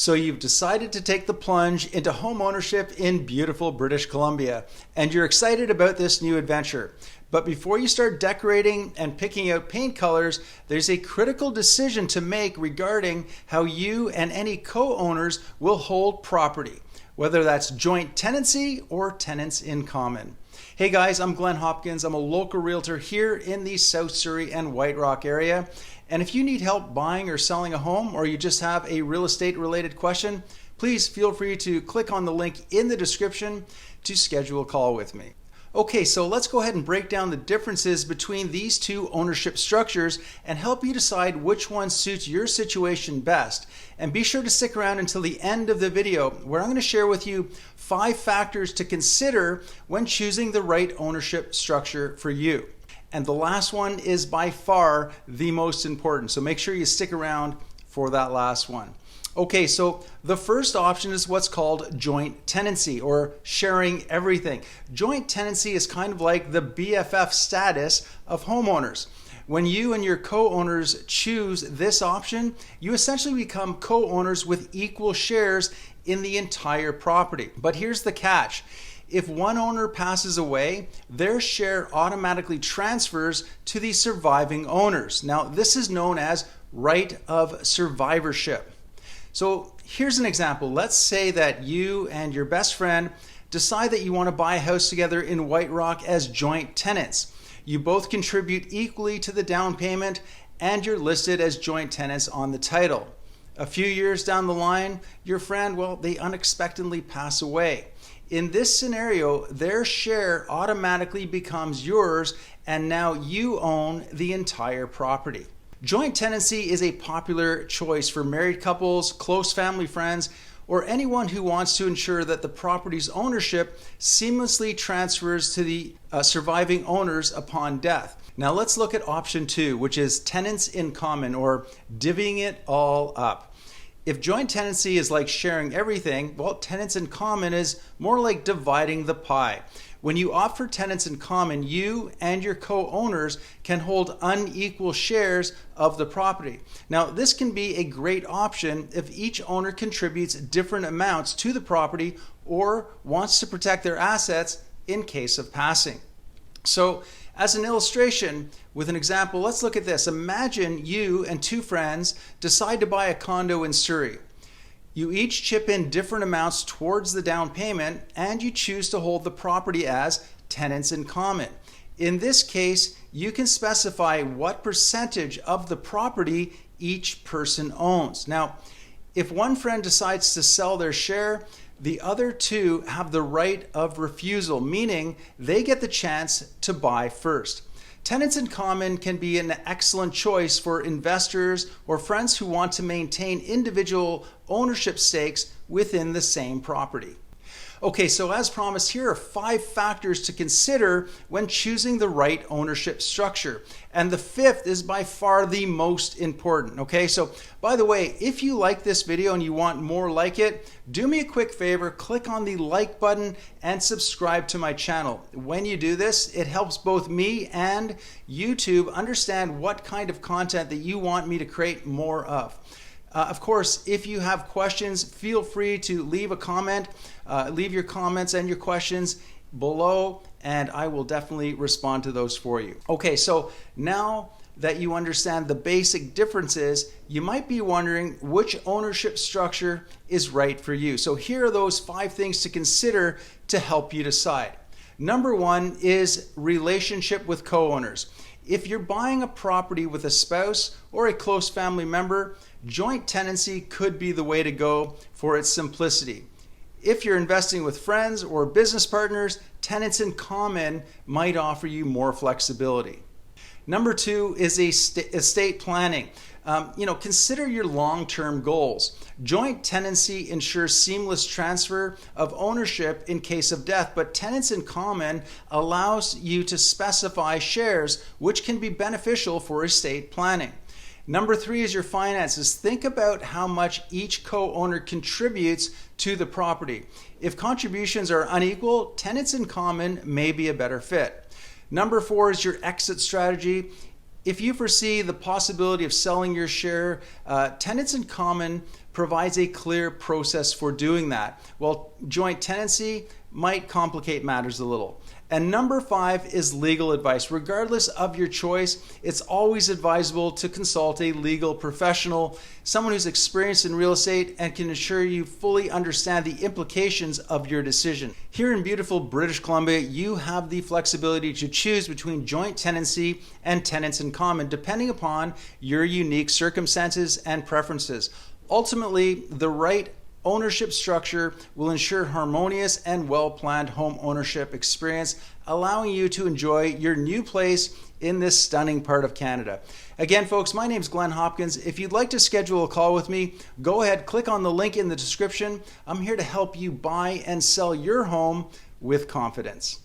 So you've decided to take the plunge into home ownership in beautiful British Columbia, and you're excited about this new adventure. But before you start decorating and picking out paint colors, there's a critical decision to make regarding how you and any co-owners will hold property, whether that's joint tenancy or tenants in common. Hey guys, I'm Glen Hopkins. I'm a local realtor here in the South Surrey and White Rock area. And if you need help buying or selling a home, or you just have a real estate related question, please feel free to click on the link in the description to schedule a call with me. Okay, so let's go ahead and break down the differences between these two ownership structures and help you decide which one suits your situation best. And be sure to stick around until the end of the video, where I'm going to share with you 5 factors to consider when choosing the right ownership structure for you. And the last one is by far the most important, so make sure you stick around for that last one. Okay, so the first option is what's called joint tenancy, or sharing everything. Joint tenancy is kind of like the BFF status of homeowners. When you and your co-owners choose this option, you essentially become co-owners with equal shares in the entire property. But here's the catch. If one owner passes away, their share automatically transfers to the surviving owners. Now, this is known as right of survivorship. So here's an example. Let's say that you and your best friend decide that you want to buy a house together in White Rock as joint tenants. You both contribute equally to the down payment, and you're listed as joint tenants on the title. A few years down the line, your friend, they unexpectedly pass away. In this scenario, their share automatically becomes yours, and now you own the entire property. Joint tenancy is a popular choice for married couples, close family friends, or anyone who wants to ensure that the property's ownership seamlessly transfers to the surviving owners upon death. Now let's look at option 2, which is tenants in common, or divvying it all up. If joint tenancy is like sharing everything, tenants in common is more like dividing the pie. When you opt for tenants in common, you and your co-owners can hold unequal shares of the property. Now, this can be a great option if each owner contributes different amounts to the property or wants to protect their assets in case of passing. So, as an illustration, with an example, let's look at this. Imagine you and 2 friends decide to buy a condo in Surrey. You each chip in different amounts towards the down payment, and you choose to hold the property as tenants in common. In this case, you can specify what percentage of the property each person owns. Now, if one friend decides to sell their share, the other 2 have the right of refusal, meaning they get the chance to buy first. Tenants in common can be an excellent choice for investors or friends who want to maintain individual ownership stakes within the same property. Okay, so as promised, here are 5 factors to consider when choosing the right ownership structure. And the 5th is by far the most important. Okay, so by the way, if you like this video and you want more like it, do me a quick favor, click on the like button and subscribe to my channel. When you do this, it helps both me and YouTube understand what kind of content that you want me to create more of. Of course, if you have questions, feel free to leave a comment. Leave your comments and your questions below, and I will definitely respond to those for you. Okay, so now that you understand the basic differences, you might be wondering which ownership structure is right for you. So here are those 5 things to consider to help you decide. Number 1 is relationship with co-owners. If you're buying a property with a spouse or a close family member, joint tenancy could be the way to go for its simplicity. If you're investing with friends or business partners, tenants in common might offer you more flexibility. Number 2 is estate planning. Consider your long-term goals. Joint tenancy ensures seamless transfer of ownership in case of death, but tenants in common allows you to specify shares, which can be beneficial for estate planning. Number 3 is your finances. Think about how much each co-owner contributes to the property. If contributions are unequal, tenants in common may be a better fit. Number 4 is your exit strategy. If you foresee the possibility of selling your share, Tenants in Common provides a clear process for doing that, while joint tenancy might complicate matters a little. And number 5 is legal advice. Regardless of your choice, it's always advisable to consult a legal professional, someone who's experienced in real estate and can ensure you fully understand the implications of your decision. Here in beautiful British Columbia, you have the flexibility to choose between joint tenancy and tenants in common, depending upon your unique circumstances and preferences. Ultimately, the right ownership structure will ensure harmonious and well-planned home ownership experience, allowing you to enjoy your new place in this stunning part of Canada. Again, folks, my name is Glen Hopkins. If you'd like to schedule a call with me, go ahead, click on the link in the description. I'm here to help you buy and sell your home with confidence.